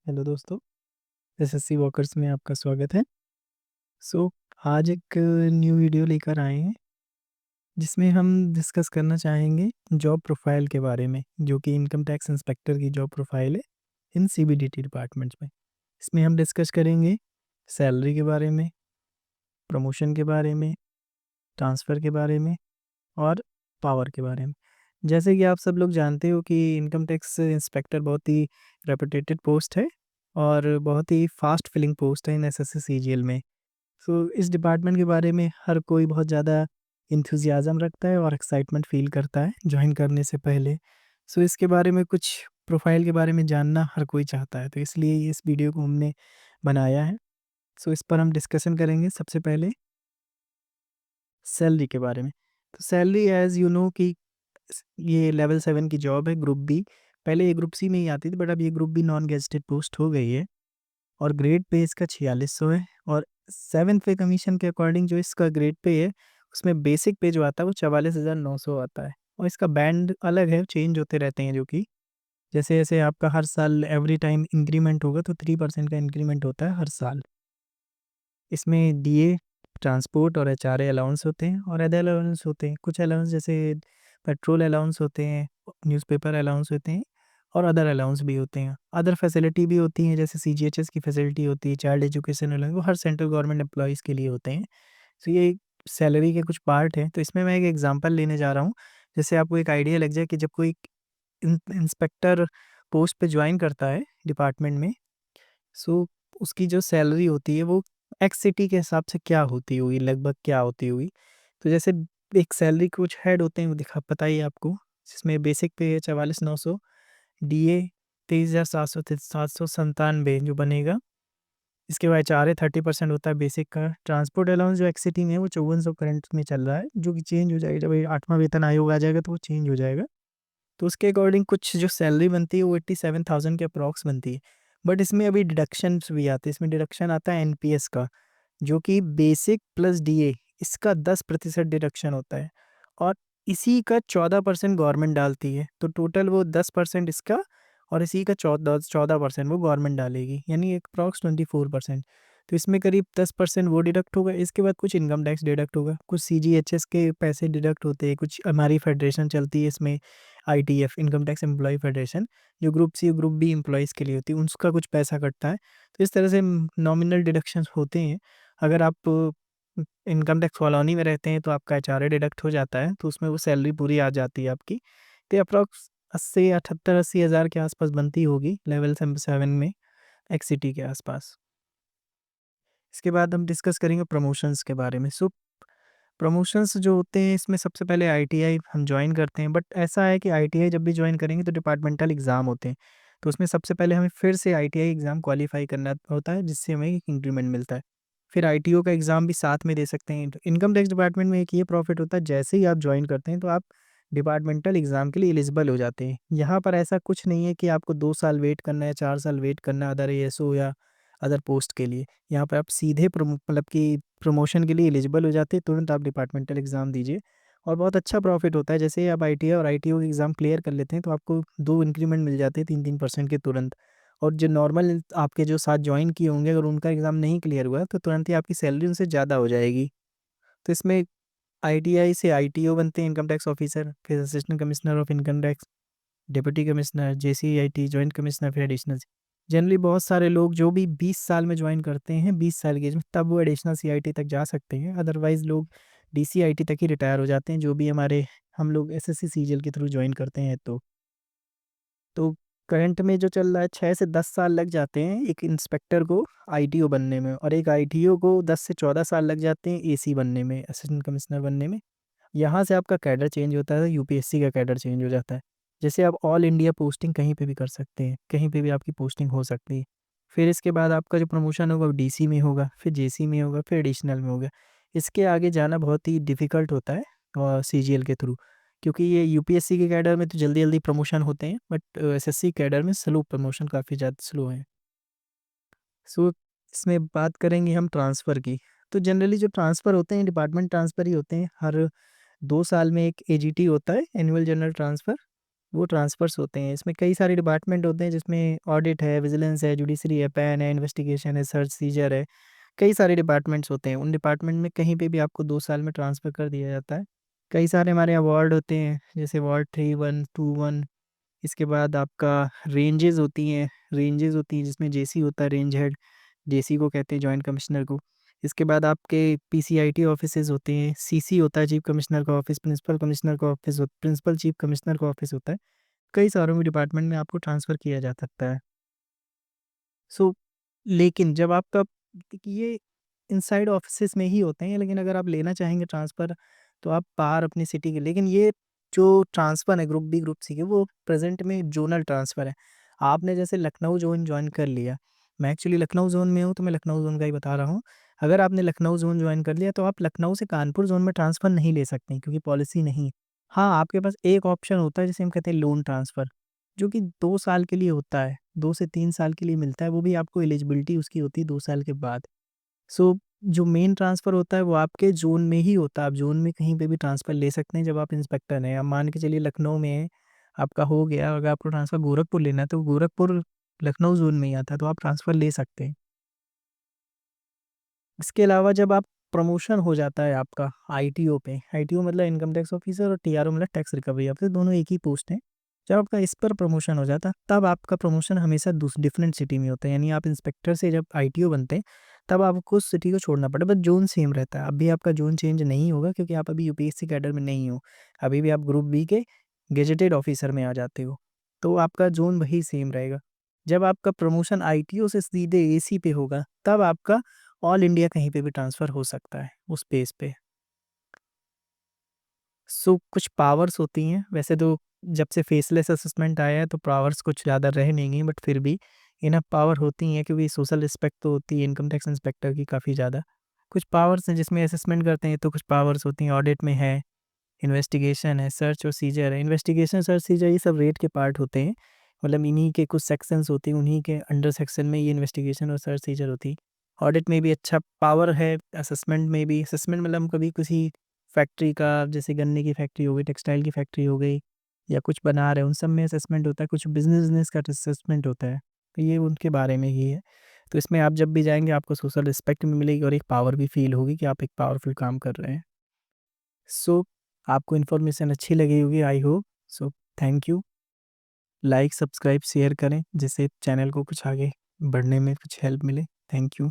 Hello दोस्तों, SSC walkers में आपका स्वागत है। सो आज एक न्यू वीडियो लेकर आए हैं जिसमें हम डिस्कस करना चाहेंगे जॉब प्रोफाइल के बारे में, जो कि इनकम टैक्स इंस्पेक्टर की जॉब प्रोफाइल है इन सीबीडीटी डिपार्टमेंट्स में। इसमें हम डिस्कस करेंगे सैलरी के बारे में, प्रमोशन के बारे में, ट्रांसफ़र के बारे में और पावर के बारे में। जैसे कि आप सब लोग जानते हो कि इनकम टैक्स इंस्पेक्टर बहुत ही रेपुटेटेड पोस्ट है और बहुत ही फास्ट फिलिंग पोस्ट है इन एसएससी सीजीएल में। सो इस डिपार्टमेंट के बारे में हर कोई बहुत ज़्यादा इंथुजियाज़्म रखता है और एक्साइटमेंट फ़ील करता है जॉइन करने से पहले। सो इसके बारे में कुछ प्रोफ़ाइल के बारे में जानना हर कोई चाहता है, तो इसलिए ये इस वीडियो को हमने बनाया है। सो इस पर हम डिस्कशन करेंगे सबसे पहले सैलरी के बारे में। तो सैलरी ऐज़ यू नो कि ये लेवल 7 की जॉब है, ग्रुप बी। पहले ये ग्रुप सी में ही आती थी, बट अब ये group B non gazetted post हो गई है और ग्रेड पे इसका 4600 है। और 7th पे कमीशन के अकॉर्डिंग जो इसका ग्रेड पे है, उसमें बेसिक पे जो आता है वो 44,900 आता है और इसका बैंड अलग है, चेंज होते रहते हैं, जो कि जैसे-जैसे आपका हर साल एवरी टाइम इंक्रीमेंट होगा तो 3% का इंक्रीमेंट होता है हर साल। इसमें डीए, ट्रांसपोर्ट और एचआरए अलाउंस होते हैं और अदर अलाउंस होते हैं। कुछ अलाउंस जैसे पेट्रोल अलाउंस होते हैं, न्यूज़पेपर अलाउंस होते हैं और अदर अलाउंस भी होते हैं। अदर फैसिलिटी भी होती हैं, जैसे सीजीएचएस की फैसिलिटी होती है, चाइल्ड एजुकेशन अलग, वो हर सेंट्रल गवर्नमेंट एम्प्लॉइज़ के लिए होते हैं। तो ये सैलरी के कुछ पार्ट हैं, तो इसमें मैं एक एग्ज़ाम्पल लेने जा रहा हूँ। जैसे आपको एक आइडिया लग जाए कि जब कोई इंस्पेक्टर पोस्ट पे जॉइन करता है डिपार्टमेंट में, सो उसकी जो सैलरी होती है वो एक्स सिटी के हिसाब से क्या होती होगी, लगभग क्या होती होगी। तो जैसे एक सैलरी कुछ हेड होते हैं, वो दिखा पता ही है आपको, जिसमें बेसिक पे है 44,900, डीए 23,797 जो बनेगा। इसके बाद एचआरए 30% होता है बेसिक का। ट्रांसपोर्ट अलाउंस जो एक्स सिटी में है वो 5400 करंट में चल रहा है, जो कि चेंज हो जाएगा जब ये 8वां वेतन आयोग आ जाएगा तो वो चेंज हो जाएगा। तो उसके अकॉर्डिंग कुछ जो सैलरी बनती है वो 87,000 के अप्रॉक्स बनती है। बट इसमें अभी डिडक्शंस भी आते हैं, इसमें डिडक्शन आता है एनपीएस का, जो कि बेसिक प्लस डीए, इसका 10% डिडक्शन होता है और इसी का 14% गवर्नमेंट डालती है। तो टोटल वो 10% इसका और इसी का 14% वो गवर्नमेंट डालेगी, यानी अप्रॉक्स 24%। तो इसमें करीब 10% वो डिडक्ट होगा। इसके बाद कुछ इनकम टैक्स डिडक्ट होगा, कुछ सीजीएचएस के पैसे डिडक्ट होते हैं, कुछ हमारी फेडरेशन चलती है इसमें, ITF, income tax employ federation, जो group C group B employees के लिए होती है, उसका कुछ पैसा कटता है। तो इस तरह से नॉमिनल डिडक्शंस होते हैं। अगर आप इनकम टैक्स कॉलोनी में रहते हैं तो आपका एचआरए डिडक्ट हो जाता है, तो उसमें वो सैलरी पूरी आ जाती है आपकी। तो अप्रॉक्स 80 78-80 हज़ार के आसपास बनती होगी लेवल 7 में, एक्स-सिटी के आसपास। इसके बाद हम डिस्कस करेंगे प्रमोशंस के बारे में। सो प्रमोशंस जो होते हैं, इसमें सबसे पहले आईटीआई हम जॉइन करते हैं, बट ऐसा है कि आईटीआई जब भी जॉइन करेंगे तो डिपार्टमेंटल एग्ज़ाम होते हैं। तो उसमें सबसे पहले हमें फिर से आईटीआई एग्ज़ाम क्वालीफाई करना होता है, जिससे हमें एक इंक्रीमेंट मिलता है। फिर आईटीओ का एग्ज़ाम भी साथ में दे सकते हैं। तो इनकम टैक्स डिपार्टमेंट में एक ये प्रॉफिट होता है, जैसे ही आप जॉइन करते हैं तो आप डिपार्टमेंटल एग्ज़ाम के लिए एलिजिबल हो जाते हैं। यहाँ पर ऐसा कुछ नहीं है कि आपको 2 साल वेट करना है, 4 साल वेट करना है अदर एएसओ या अदर पोस्ट के लिए। यहाँ पे आप सीधे मतलब कि प्रमोशन के लिए एलिजिबल हो जाते हैं, तुरंत आप डिपार्टमेंटल एग्ज़ाम दीजिए और बहुत अच्छा प्रॉफिट होता है। जैसे ही आप आईटीआई और आईटीओ के एग्ज़ाम क्लियर कर लेते हैं तो आपको 2 इंक्रीमेंट मिल जाते हैं 3-3% के तुरंत। और जो नॉर्मल आपके जो साथ जॉइन किए होंगे, अगर उनका एग्ज़ाम नहीं क्लियर हुआ तो तुरंत ही आपकी सैलरी उनसे ज़्यादा हो जाएगी। तो इसमें आईटीआई से आईटीओ बनते हैं, इनकम टैक्स ऑफिसर, फिर assistant commissioner of income tax, deputy commissioner, JCIT, joint commissioner, फिर एडिशनल। जनरली बहुत सारे लोग जो भी 20 साल में जॉइन करते हैं, 20 साल की एज में, तब वो एडिशनल सीआईटी तक जा सकते हैं। अदरवाइज़ लोग डीसीआईटी तक ही रिटायर हो जाते हैं, जो भी हमारे हम लोग एसएससी सीजीएल के थ्रू जॉइन करते हैं तो। तो करंट में जो चल रहा है, 6 से 10 साल लग जाते हैं एक इंस्पेक्टर को आईटीओ बनने में और एक आईटीओ को 10 से 14 साल लग जाते हैं एसी बनने में, असिस्टेंट कमिश्नर बनने में। यहाँ से आपका कैडर चेंज होता है, यूपीएससी का कैडर चेंज हो जाता है। जैसे आप ऑल इंडिया पोस्टिंग कहीं पे भी कर सकते हैं, कहीं पे भी आपकी पोस्टिंग हो सकती है। फिर इसके बाद आपका जो प्रमोशन होगा वो डीसी में होगा, फिर जेसी में होगा, फिर एडिशनल में होगा। इसके आगे जाना बहुत ही डिफ़िकल्ट होता है सीजीएल के थ्रू, क्योंकि ये यूपीएससी के कैडर में तो जल्दी-जल्दी प्रमोशन होते हैं, बट एसएससी कैडर में स्लो प्रमोशन, काफ़ी ज़्यादा स्लो है। सो इसमें बात करेंगे हम ट्रांसफ़र की। तो जनरली जो ट्रांसफ़र होते हैं, डिपार्टमेंट ट्रांसफ़र ही होते हैं। हर 2 साल में एक एजीटी होता है, एनुअल जनरल ट्रांसफ़र। वो ट्रांसफ़र्स होते हैं। इसमें कई सारे डिपार्टमेंट होते हैं जिसमें ऑडिट है, विजिलेंस है, जुडिशरी है, पैन है, इन्वेस्टिगेशन है, सर्च सीजर है, कई सारे डिपार्टमेंट्स होते हैं। उन डिपार्टमेंट में कहीं पे भी आपको 2 साल में ट्रांसफ़र कर दिया जाता है। कई सारे हमारे अवार्ड होते हैं, जैसे अवार्ड 3-1, 2-1। इसके बाद आपका रेंजेज़ होती हैं जिसमें जेसी होता है, रेंज हेड, जेसी को कहते हैं जॉइंट कमिश्नर को। इसके बाद आपके पीसीआईटी ऑफिसेज़ होते हैं, सीसी होता है चीफ कमिश्नर का ऑफिस, प्रिंसिपल कमिश्नर का ऑफिस, प्रिंसिपल चीफ कमिश्नर का ऑफिस होता है। कई सारों में डिपार्टमेंट में आपको ट्रांसफ़र किया जा सकता है। सो लेकिन जब आपका देखिए ये इनसाइड ऑफिसेज़ में ही होते हैं, लेकिन अगर आप लेना चाहेंगे ट्रांसफ़र तो आप बाहर अपनी सिटी के, लेकिन ये जो ट्रांसफ़र है ग्रुप बी, ग्रुप सी के, वो प्रेज़ेंट में ज़ोनल ट्रांसफ़र है। आपने जैसे लखनऊ ज़ोन जॉइन कर लिया, मैं एक्चुअली लखनऊ ज़ोन में हूँ तो मैं लखनऊ ज़ोन का ही बता रहा हूँ। अगर आपने लखनऊ ज़ोन जॉइन कर लिया तो आप लखनऊ से कानपुर ज़ोन में ट्रांसफ़र नहीं ले सकते क्योंकि पॉलिसी नहीं है। हाँ, आपके पास एक ऑप्शन होता है जिसे हम कहते हैं लोन ट्रांसफ़र, जो कि 2 साल के लिए होता है, 2 से 3 साल के लिए मिलता है, वो भी आपको एलिजिबिलिटी उसकी होती है 2 साल के बाद। सो जो मेन ट्रांसफ़र होता है वो आपके ज़ोन में ही होता है, आप ज़ोन में कहीं पे भी ट्रांसफ़र ले सकते हैं जब आप इंस्पेक्टर हैं। अब मान के चलिए लखनऊ में हैं, आपका हो गया, अगर आपको ट्रांसफ़र गोरखपुर लेना है तो गोरखपुर लखनऊ ज़ोन में ही आता है, तो आप ट्रांसफ़र ले सकते हैं। इसके अलावा जब आप प्रमोशन हो जाता है आपका आईटीओ पे, आईटीओ मतलब इनकम टैक्स ऑफिसर और टीआरओ मतलब टैक्स रिकवरी ऑफिसर, दोनों एक ही पोस्ट हैं। जब आपका इस पर प्रमोशन हो जाता है, तब आपका प्रमोशन हमेशा डिफरेंट सिटी में होता है, यानी आप इंस्पेक्टर से जब आईटीओ बनते हैं, तब आपको उस सिटी को छोड़ना पड़ता है, बस जोन सेम रहता है। अभी आपका जोन चेंज नहीं होगा क्योंकि आप अभी यूपीएससी कैडर में नहीं हो, अभी भी आप ग्रुप बी के गेजेटेड ऑफिसर में आ जाते हो, तो आपका जोन वही सेम रहेगा। जब आपका प्रमोशन आईटीओ से सीधे एसी पे होगा, तब आपका ऑल इंडिया कहीं पे भी ट्रांसफ़र हो सकता है उस बेस पे। सो कुछ पावर्स होती हैं, वैसे तो जब से फेसलेस असेसमेंट आया है तो पावर्स कुछ ज़्यादा रह नहीं गई, बट फिर भी इनफ पावर होती हैं क्योंकि सोशल रिस्पेक्ट तो होती है इनकम टैक्स इंस्पेक्टर की काफ़ी ज़्यादा। कुछ पावर्स हैं जिसमें असेसमेंट करते हैं, तो कुछ पावर्स होती हैं ऑडिट में है, इन्वेस्टिगेशन है, सर्च और सीजर है। इन्वेस्टिगेशन, सर्च, सीजर ये सब रेट के पार्ट होते हैं, मतलब इन्हीं के कुछ सेक्शंस होती हैं, उन्हीं के अंडर सेक्शन में ये इन्वेस्टिगेशन और सर्च सीजर होती है। ऑडिट में भी अच्छा पावर है, असेसमेंट में भी। असेसमेंट मतलब हम कभी किसी फैक्ट्री का, जैसे गन्ने की फैक्ट्री हो गई, टेक्सटाइल की फैक्ट्री हो गई या कुछ बना रहे हैं, उन सब में असेसमेंट होता है, कुछ बिज़नेस का असेसमेंट होता है, तो ये उनके बारे में ही है। तो इसमें आप जब भी जाएँगे आपको सोशल रिस्पेक्ट भी मिलेगी और एक पावर भी फ़ील होगी कि आप एक पावरफुल काम कर रहे हैं। सो आपको इन्फॉर्मेशन अच्छी लगी होगी I hope. So thank you. Like, subscribe, share करें जिससे चैनल को कुछ आगे बढ़ने में कुछ हेल्प मिले। Thank you.